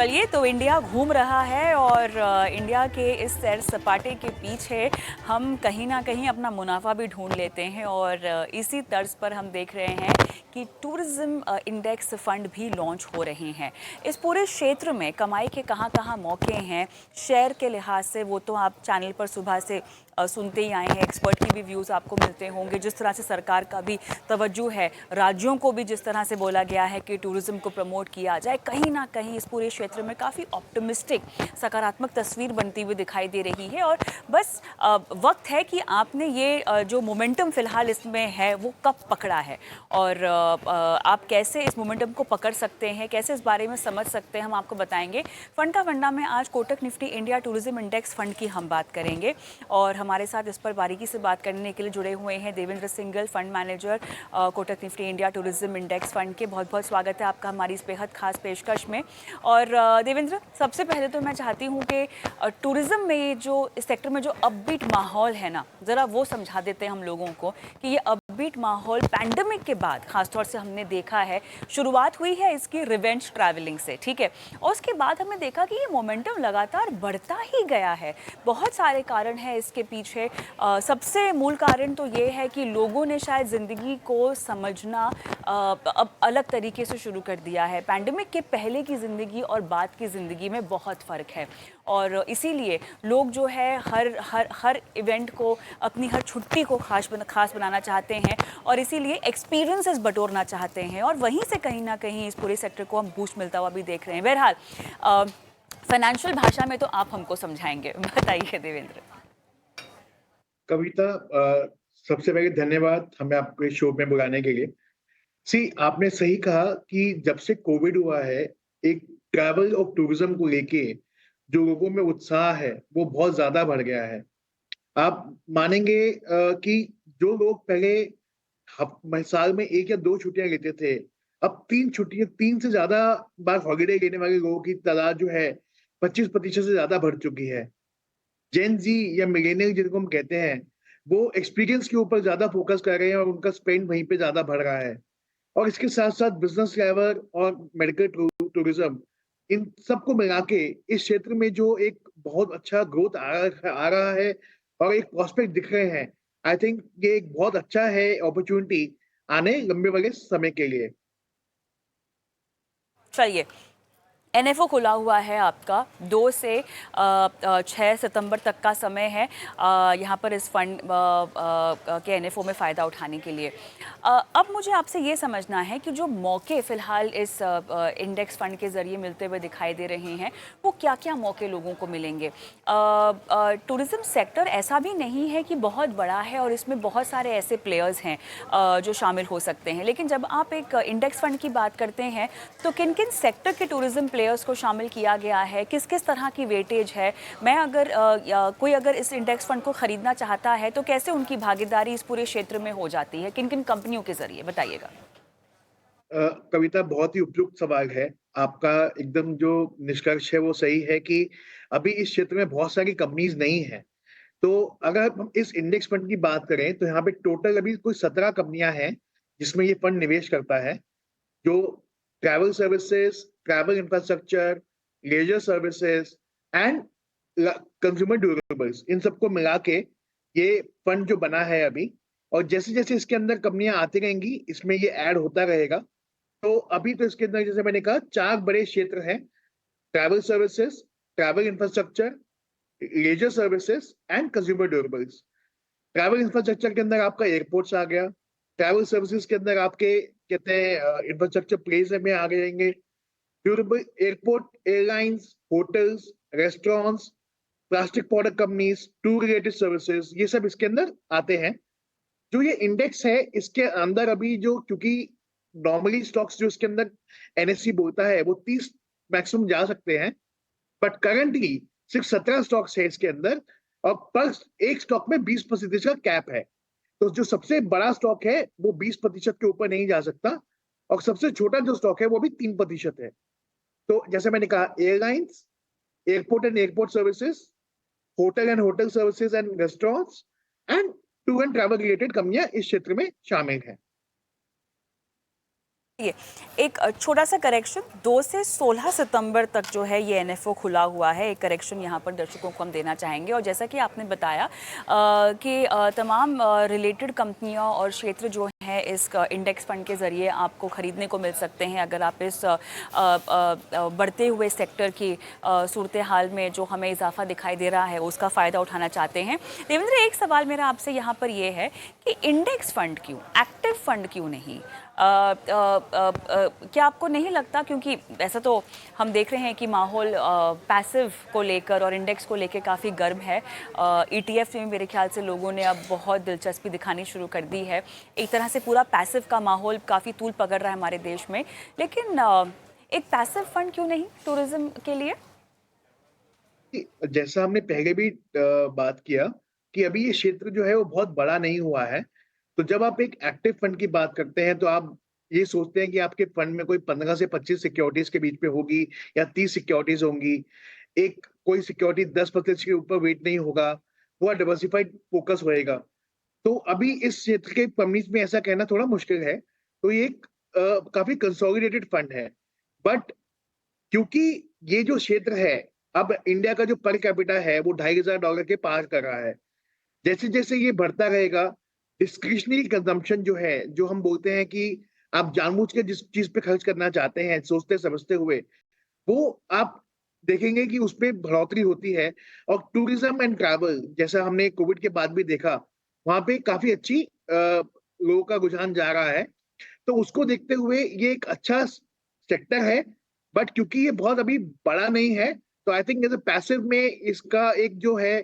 चलिए, तो इंडिया घूम रहा है और इंडिया के इस सैर सपाटे के पीछे हम कहीं ना कहीं अपना मुनाफा भी ढूंढ लेते हैं और इसी तर्ज पर हम देख रहे हैं कि टूरिज्म इंडेक्स फंड भी लॉन्च हो रहे हैं। इस पूरे क्षेत्र में कमाई के कहाँ कहाँ मौके हैं शेयर के लिहाज से, वो तो आप चैनल पर सुबह से सुनते ही आए हैं। एक्सपर्ट की भी व्यूज़ आपको मिलते होंगे, जिस तरह से सरकार का भी तवज्जो है, राज्यों को भी जिस तरह से बोला गया है कि टूरिज्म को प्रमोट किया जाए, कहीं ना कहीं इस पूरे क्षेत्र में काफ़ी ऑप्टिमिस्टिक सकारात्मक तस्वीर बनती हुई दिखाई दे रही है। और बस वक्त है कि आपने ये जो मोमेंटम फ़िलहाल इसमें है वो कब पकड़ा है और आप कैसे इस मोमेंटम को पकड़ सकते हैं, कैसे इस बारे में समझ सकते हैं, हम आपको बताएंगे। फंड का फंडा में आज Kotak Nifty India tourism index fund की हम बात करेंगे और हमारे साथ इस पर बारीकी से बात करने के लिए जुड़े हुए हैं Devendra Singhal, fund manager Kotak Nifty India tourism index fund के। बहुत बहुत स्वागत है आपका हमारी इस बेहद खास पेशकश में। और देवेंद्र, सबसे पहले तो मैं चाहती हूँ कि टूरिज्म में जो इस सेक्टर में जो अपबीट माहौल है ना, ज़रा वो समझा देते हैं हम लोगों को कि ये अपबीट माहौल पैंडेमिक के बाद खासतौर से हमने देखा है। शुरुआत हुई है इसकी रिवेंज ट्रैवलिंग से, ठीक है, और उसके बाद हमने देखा कि ये मोमेंटम लगातार बढ़ता ही गया है। बहुत सारे कारण हैं इसके पीछे। सबसे मूल कारण तो ये है कि लोगों ने शायद ज़िंदगी को समझना अब अलग तरीके से शुरू कर दिया है। पैंडेमिक के पहले की ज़िंदगी और बाद की ज़िंदगी में बहुत फ़र्क है और इसीलिए लोग जो है हर हर हर इवेंट को, अपनी हर छुट्टी को खास बनाना चाहते हैं और इसीलिए एक्सपीरियंसेस बटोरना चाहते हैं और वहीं से कहीं ना कहीं इस पूरे सेक्टर को हम बूस्ट मिलता हुआ भी देख रहे हैं। बहरहाल फाइनेंशियल भाषा में तो आप हमको समझाएंगे, बताइए देवेंद्र। कविता, सबसे पहले धन्यवाद हमें आपके शो में बुलाने के लिए। आपने सही कहा कि जब से कोविड हुआ है, एक ट्रैवल और टूरिज्म को लेके जो लोगों में उत्साह है, वो बहुत ज़्यादा बढ़ गया है। आप मानेंगे कि जो लोग पहले साल में 1 या 2 छुट्टियाँ लेते थे, अब 3 से ज़्यादा बार हॉलिडे लेने वाले लोगों की तादाद जो है, 25% से ज़्यादा बढ़ चुकी है। जेन ज़ी या मिलेनियल जिनको हम कहते हैं, वो एक्सपीरियंस के ऊपर ज़्यादा फ़ोकस कर रहे हैं और उनका स्पेंड वहीं पे ज़्यादा बढ़ रहा है। और इसके साथ-साथ बिज़नेस ट्रैवल और मेडिकल टूरिज़्म, इन सबको मिला के इस क्षेत्र में जो एक बहुत अच्छा ग्रोथ आ रहा है और एक प्रॉस्पेक्ट दिख रहे हैं, आई थिंक ये एक बहुत अच्छा है अपॉर्च्युनिटी आने लंबे वाले समय के लिए। चलिए, एनएफओ खुला हुआ है आपका 2 से 6 सितंबर तक का समय है यहाँ पर इस फंड के एनएफओ में फ़ायदा उठाने के लिए। अब मुझे आपसे ये समझना है कि जो मौके फ़िलहाल इस इंडेक्स फंड के ज़रिए मिलते हुए दिखाई दे रहे हैं, वो क्या क्या मौके लोगों को मिलेंगे। टूरिज़्म सेक्टर ऐसा भी नहीं है कि बहुत बड़ा है और इसमें बहुत सारे ऐसे प्लेयर्स हैं जो शामिल हो सकते हैं, लेकिन जब आप एक इंडेक्स फंड की बात करते हैं तो किन किन सेक्टर के टूरिज्म प्लेयर्स को शामिल किया गया है, किस किस तरह की वेटेज है। मैं अगर कोई अगर इस इंडेक्स फंड को खरीदना चाहता है तो कैसे उनकी भागीदारी इस पूरे क्षेत्र में हो जाती है, किन किन कंपनियों के जरिए, बताइएगा। कविता, बहुत ही उपयुक्त सवाल है आपका। एकदम जो निष्कर्ष है वो सही है कि अभी इस क्षेत्र में बहुत सारी कंपनीज नहीं है। तो अगर हम इस इंडेक्स फंड की बात करें तो यहाँ पे टोटल अभी कोई 17 कंपनियां हैं जिसमें ये फंड निवेश करता है, जो travel services, travel infrastructure, leisure services and consumer durables, इन सबको मिला के ये फंड जो बना है अभी, और जैसे जैसे इसके अंदर कंपनियां आती रहेंगी इसमें ये ऐड होता रहेगा। तो अभी तो इसके अंदर जैसे मैंने कहा 4 बड़े क्षेत्र हैं: travel services, travel infrastructure, leisure services and consumer durables. Travel infrastructure के अंदर आपका एयरपोर्ट्स आ गया। ट्रैवल सर्विसेज के अंदर आपके कहते हैं इंफ्रास्ट्रक्चर प्लेस में आ जाएंगे। Durable airport, airlines, hotels, restaurants, plastic product companies, tour related services, ये सब इसके अंदर आते हैं। जो ये इंडेक्स है इसके अंदर अभी जो, क्योंकि नॉर्मली स्टॉक्स जो इसके अंदर एनएससी बोलता है वो 30 मैक्सिमम जा सकते हैं, बट करंटली सिर्फ 17 स्टॉक्स है इसके अंदर और पर एक स्टॉक में 20% का कैप है। तो जो सबसे बड़ा स्टॉक है वो 20% के ऊपर नहीं जा सकता और सबसे छोटा जो स्टॉक है वो भी 3% है। तो जैसे मैंने कहा, airlines, airport and airport services, hotel and hotel services and restaurants and tour and travel related कंपनियां इस क्षेत्र में शामिल हैं। ये एक छोटा सा करेक्शन, 2 से 16 सितंबर तक जो है ये एनएफओ खुला हुआ है। एक करेक्शन यहाँ पर दर्शकों को हम देना चाहेंगे। और जैसा कि आपने बताया कि तमाम रिलेटेड कंपनियां और क्षेत्र जो हैं इस इंडेक्स फंड के ज़रिए आपको ख़रीदने को मिल सकते हैं, अगर आप इस बढ़ते हुए सेक्टर की सूरत हाल में जो हमें इजाफा दिखाई दे रहा है उसका फ़ायदा उठाना चाहते हैं। देवेंद्र, एक सवाल मेरा आपसे यहाँ पर ये है कि इंडेक्स फंड क्यों, एक्टिव फंड क्यों नहीं? क्या आपको नहीं लगता, क्योंकि ऐसा तो हम देख रहे हैं कि माहौल पैसिव को लेकर और इंडेक्स को लेकर काफ़ी गर्म है। ईटीएफ में मेरे ख्याल से लोगों ने अब बहुत दिलचस्पी दिखानी शुरू कर दी है। एक तरह से पूरा पैसिव का माहौल काफ़ी तूल पकड़ रहा है हमारे देश में, लेकिन एक पैसिव फंड क्यों नहीं टूरिज्म के लिए? जैसा हमने पहले भी बात किया कि अभी ये क्षेत्र जो है वो बहुत बड़ा नहीं हुआ है। तो जब आप एक एक्टिव फंड की बात करते हैं तो आप ये सोचते हैं कि आपके फंड में कोई 15 से 25 सिक्योरिटीज के बीच में होगी या 30 सिक्योरिटीज होंगी। एक कोई सिक्योरिटी 10% के ऊपर वेट नहीं होगा, वो डाइवर्सिफाइड फोकस होएगा। तो अभी इस क्षेत्र के कंपनीज में ऐसा कहना थोड़ा मुश्किल है। तो ये एक काफ़ी कंसोलिडेटेड फंड है। बट क्योंकि ये जो क्षेत्र है, अब इंडिया का जो पर कैपिटा है वो $2,500 के पार कर रहा है। जैसे-जैसे ये बढ़ता रहेगा, डिस्क्रिशनरी कंजम्पशन जो है, जो हम बोलते हैं कि आप जानबूझ के जिस चीज़ पे खर्च करना चाहते हैं, सोचते-समझते हुए, वो आप देखेंगे कि उसपे बढ़ोतरी होती है। और टूरिज़्म एंड ट्रैवल जैसा हमने कोविड के बाद भी देखा, वहाँ पे काफ़ी अच्छी लोगों का रुझान जा रहा है। तो उसको देखते हुए ये एक अच्छा सेक्टर है, बट क्योंकि ये बहुत अभी बड़ा नहीं है, तो I think as a passive में इसका एक जो है,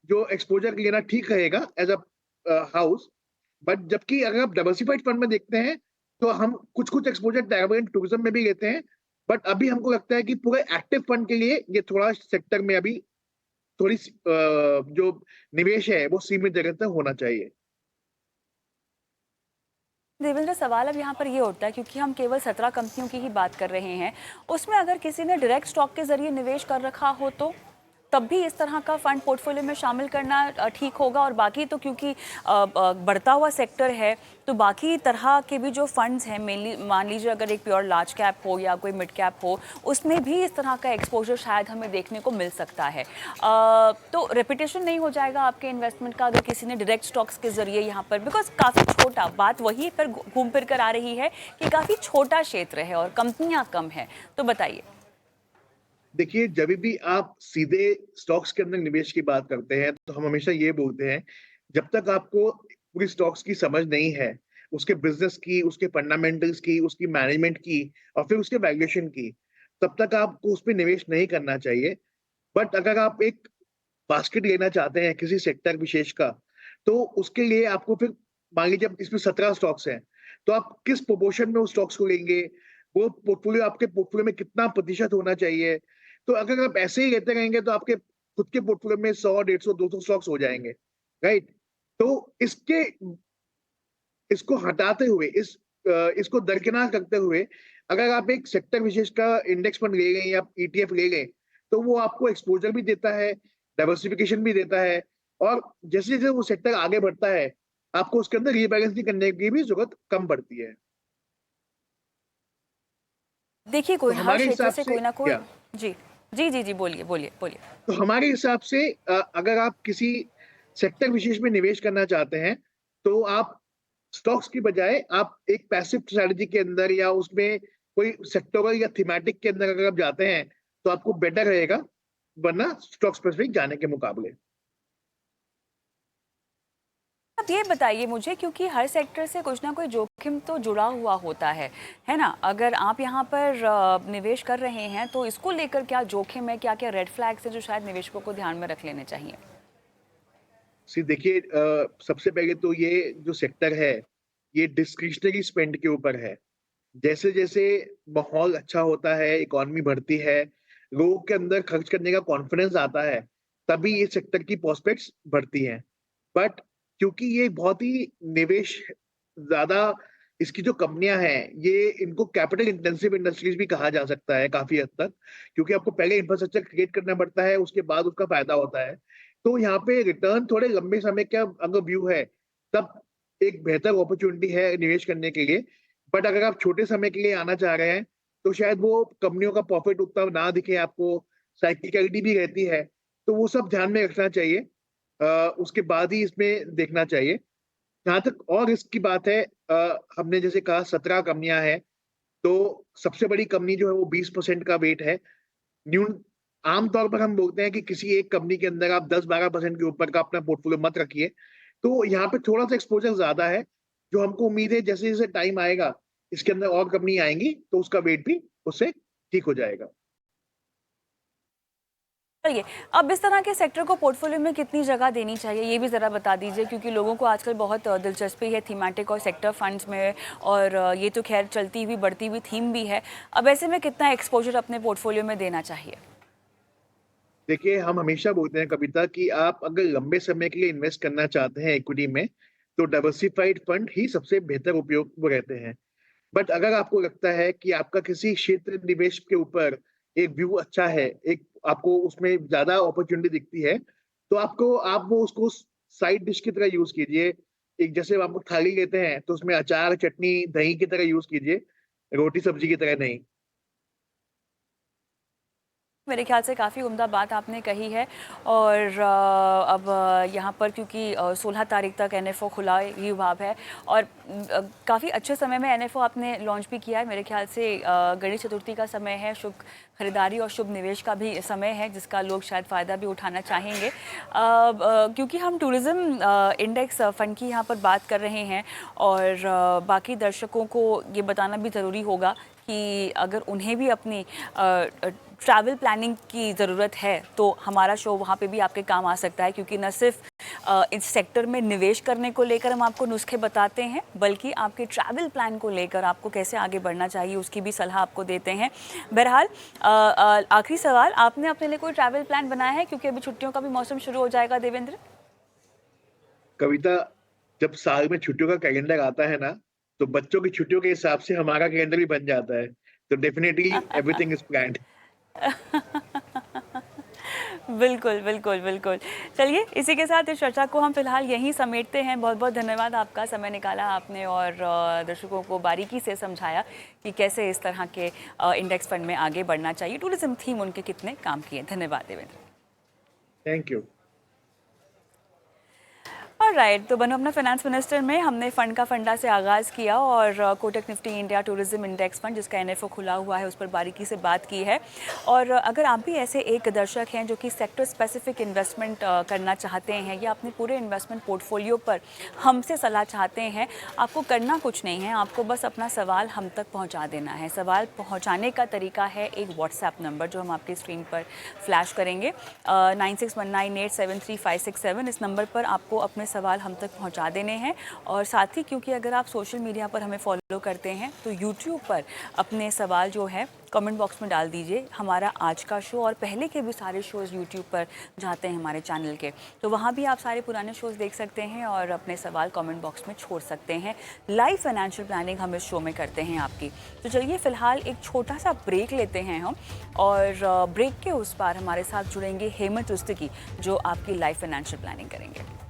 जो एक्सपोज़र लेना ठीक रहेगा एज़ अ हाउस। बट जबकि अगर आप डाइवर्सिफाइड फंड में देखते हैं, तो हम कुछ-कुछ एक्सपोज़र ट्रैवल एंड टूरिज़्म में भी लेते हैं। बट अभी हमको लगता है कि पूरे एक्टिव फंड के लिए ये थोड़ा सेक्टर में अभी थोड़ी-सी जो निवेश है, वो सीमित जगह तक होना चाहिए। देवेंद्र, सवाल अब यहाँ पर ये उठता है, क्योंकि हम केवल 17 कंपनियों की ही बात कर रहे हैं। उसमें अगर किसी ने डायरेक्ट स्टॉक के जरिए निवेश कर रखा हो तो तब भी इस तरह का फंड पोर्टफोलियो में शामिल करना ठीक होगा। और बाकी तो क्योंकि बढ़ता हुआ सेक्टर है, तो बाकी तरह के भी जो फंड्स हैं, मेनली मान लीजिए अगर एक प्योर लार्ज कैप हो या कोई मिड कैप हो, उसमें भी इस तरह का एक्सपोजर शायद हमें देखने को मिल सकता है। तो रेपुटेशन नहीं हो जाएगा आपके इन्वेस्टमेंट का अगर किसी ने डायरेक्ट स्टॉक्स के जरिए यहाँ पर, बिकॉज काफ़ी छोटा, बात वही पर घूम फिर कर आ रही है कि काफ़ी छोटा क्षेत्र है और कंपनियाँ कम है। तो बताइए। देखिए, जभी भी आप सीधे स्टॉक्स के अंदर निवेश की बात करते हैं, तो हम हमेशा ये बोलते हैं, जब तक आपको पूरी स्टॉक्स की समझ नहीं है, उसके बिज़नेस की, उसके फंडामेंटल्स की, उसकी मैनेजमेंट की और फिर उसके वैल्यूएशन की, तब तक आपको उसपे निवेश नहीं करना चाहिए। बट अगर आप एक बास्केट लेना चाहते हैं किसी सेक्टर विशेष का, तो उसके लिए आपको फिर मान लीजिए अब इसमें 17 स्टॉक्स हैं, तो आप किस प्रोपोर्शन में उस स्टॉक्स को लेंगे, वो पोर्टफोलियो आपके पोर्टफोलियो में कितना प्रतिशत होना चाहिए। तो अगर आप ऐसे ही लेते रहेंगे तो आपके खुद के पोर्टफोलियो में 100, 150, 200 स्टॉक्स हो जाएँगे, राइट? तो इसको हटाते हुए इसको दरकिनार करते हुए अगर आप एक सेक्टर विशेष का इंडेक्स फंड ले लें या ईटीएफ ले लें, तो वो आपको एक्सपोज़र भी देता है, डाइवर्सिफिकेशन भी देता है और जैसे-जैसे वो सेक्टर आगे बढ़ता है, आपको उसके अंदर रीबैलेंसिंग करने की भी ज़रूरत कम पड़ती है। देखिए, तो कोई हर हमारे क्षेत्र हिसाब से से कोई ना कोई। या जी, जी, जी, जी, बोलिए, बोलिए, बोलिए। तो हमारे हिसाब से अगर आप किसी सेक्टर विशेष में निवेश करना चाहते हैं, तो आप स्टॉक्स की बजाय आप एक पैसिव स्ट्रैटेजी के अंदर या उसमें कोई सेक्टोरल या थीमेटिक के अंदर अगर आप जाते हैं, तो आपको बेटर रहेगा, वरना स्टॉक स्पेसिफिक जाने के मुकाबले। आप ये बताइए मुझे, क्योंकि हर सेक्टर से कुछ ना कोई जोखिम तो जुड़ा हुआ होता है ना? अगर आप यहाँ पर निवेश कर रहे हैं, तो इसको लेकर क्या जोखिम है? क्या-क्या रेड फ्लैग्स हैं जो शायद निवेशकों को ध्यान में रख लेने चाहिए? देखिए सबसे पहले तो ये जो सेक्टर है, ये डिस्क्रिशनरी स्पेंड के ऊपर है। जैसे-जैसे माहौल अच्छा होता है, इकॉनमी बढ़ती है, लोगों के अंदर खर्च करने का कॉन्फिडेंस आता है, तभी ये सेक्टर की प्रॉस्पेक्ट्स बढ़ती हैं। बट क्योंकि ये बहुत ही निवेश ज़्यादा इसकी जो कंपनियाँ हैं, ये इनको कैपिटल इंटेंसिव इंडस्ट्रीज़ भी कहा जा सकता है काफ़ी हद तक, क्योंकि आपको पहले इंफ्रास्ट्रक्चर क्रिएट करना पड़ता है, उसके बाद उसका फ़ायदा होता है। तो यहाँ पे रिटर्न थोड़े लंबे समय का अगर व्यू है, तब एक बेहतर अपॉर्च्युनिटी है निवेश करने के लिए। बट अगर आप छोटे समय के लिए आना चाह रहे हैं, तो शायद वो कंपनियों का प्रॉफिट उतना ना दिखे आपको, साइक्लिकलिटी भी रहती है, तो वो सब ध्यान में रखना चाहिए। उसके बाद ही इसमें देखना चाहिए। जहाँ तक और रिस्क की बात है, हमने जैसे कहा 17 कंपनियाँ हैं, तो सबसे बड़ी कंपनी जो है वो 20% का वेट है। न्यून आम तौर पर हम बोलते हैं कि किसी एक कंपनी के अंदर आप 10-12% के ऊपर का अपना पोर्टफोलियो मत रखिए। तो यहाँ पे थोड़ा-सा एक्सपोज़र ज़्यादा है, जो हमको उम्मीद है जैसे-जैसे टाइम आएगा, इसके अंदर और कंपनी आएँगी, तो उसका वेट भी उससे ठीक हो जाएगा। चलिए, अब इस तरह के सेक्टर को पोर्टफोलियो में कितनी जगह देनी चाहिए, ये भी ज़रा बता दीजिए, क्योंकि लोगों को आजकल बहुत दिलचस्पी है थीमेटिक और सेक्टर फंड्स में, और ये तो खैर चलती हुई बढ़ती हुई थीम भी है। अब ऐसे में कितना एक्सपोज़र अपने पोर्टफोलियो में देना चाहिए? देखिए, हम हमेशा बोलते हैं कविता कि आप अगर लंबे समय के लिए इन्वेस्ट करना चाहते हैं इक्विटी में, तो डाइवर्सिफाइड फंड ही सबसे बेहतर उपयोग वो रहते हैं। बट अगर आपको लगता है कि आपका किसी क्षेत्र निवेश के ऊपर एक व्यू अच्छा है, एक आपको उसमें ज़्यादा अपॉर्च्युनिटी दिखती है, तो आप वो उसको साइड डिश की तरह यूज़ कीजिए। एक जैसे आप थाली लेते हैं, तो उसमें अचार, चटनी, दही की तरह यूज़ कीजिए, रोटी-सब्जी की तरह नहीं। मेरे ख्याल से काफ़ी उम्दा बात आपने कही है। और अब यहाँ पर क्योंकि 16 तारीख तक एनएफओ खुला ही हुआ है, और काफ़ी अच्छे समय में एनएफओ आपने लॉन्च भी किया है। मेरे ख्याल से गणेश चतुर्थी का समय है, शुभ खरीदारी और शुभ निवेश का भी समय है, जिसका लोग शायद फ़ायदा भी उठाना चाहेंगे। क्योंकि हम टूरिज़्म इंडेक्स फ़ंड की यहाँ पर बात कर रहे हैं, और बाकी दर्शकों को ये बताना भी ज़रूरी होगा कि अगर उन्हें भी अपनी ट्रैवल प्लानिंग की ज़रूरत है, तो हमारा शो वहाँ पे भी आपके काम आ सकता है, क्योंकि न सिर्फ इस सेक्टर में निवेश करने को लेकर हम आपको नुस्खे बताते हैं, बल्कि आपके ट्रैवल प्लान को लेकर आपको कैसे आगे बढ़ना चाहिए उसकी भी सलाह आपको देते हैं। बहरहाल आखिरी सवाल, आपने अपने लिए कोई ट्रैवल प्लान बनाया है, क्योंकि अभी छुट्टियों का भी मौसम शुरू हो जाएगा देवेंद्र? कविता, जब साल में छुट्टियों का कैलेंडर आता है ना, तो बच्चों की छुट्टियों के हिसाब से हमारा कैलेंडर भी बन जाता है। तो डेफिनिटली एवरीथिंग इज़ प्लान्ड। बिल्कुल, बिल्कुल, बिल्कुल। चलिए, इसी के साथ इस चर्चा को हम फ़िलहाल यहीं समेटते हैं। बहुत-बहुत धन्यवाद आपका, समय निकाला आपने और दर्शकों को बारीकी से समझाया कि कैसे इस तरह के इंडेक्स फंड में आगे बढ़ना चाहिए। टूरिज़्म थीम उनके कितने काम की है। धन्यवाद देवेंद्र। Thank you. ऑलराइट, तो बनो अपना फाइनेंस मिनिस्टर में हमने फ़ंड का फंडा से आगाज़ किया, और Kotak Nifty India tourism index fund, जिसका एनएफओ खुला हुआ है, उस पर बारीकी से बात की है। और अगर आप भी ऐसे एक दर्शक हैं जो कि सेक्टर स्पेसिफिक इन्वेस्टमेंट करना चाहते हैं, या अपने पूरे इन्वेस्टमेंट पोर्टफोलियो पर हमसे सलाह चाहते हैं, आपको करना कुछ नहीं है, आपको बस अपना सवाल हम तक पहुँचा देना है। सवाल पहुँचाने का तरीका है एक व्हाट्सएप नंबर, जो हम आपकी स्क्रीन पर फ्लैश करेंगे, 9619873567। इस नंबर पर आपको अपने सवाल हम तक पहुंचा देने हैं। और साथ ही, क्योंकि अगर आप सोशल मीडिया पर हमें फॉलो करते हैं, तो यूट्यूब पर अपने सवाल जो है कमेंट बॉक्स में डाल दीजिए। हमारा आज का शो और पहले के भी सारे शोज़ यूट्यूब पर जाते हैं हमारे चैनल के, तो वहाँ भी आप सारे पुराने शोज़ देख सकते हैं और अपने सवाल कमेंट बॉक्स में छोड़ सकते हैं। लाइव फाइनेंशियल प्लानिंग हम इस शो में करते हैं आपकी। तो चलिए फ़िलहाल एक छोटा सा ब्रेक लेते हैं हम, और ब्रेक के उस पार हमारे साथ जुड़ेंगे हेमंत रुस्तगी, जो आपकी लाइव फाइनेंशियल प्लानिंग करेंगे।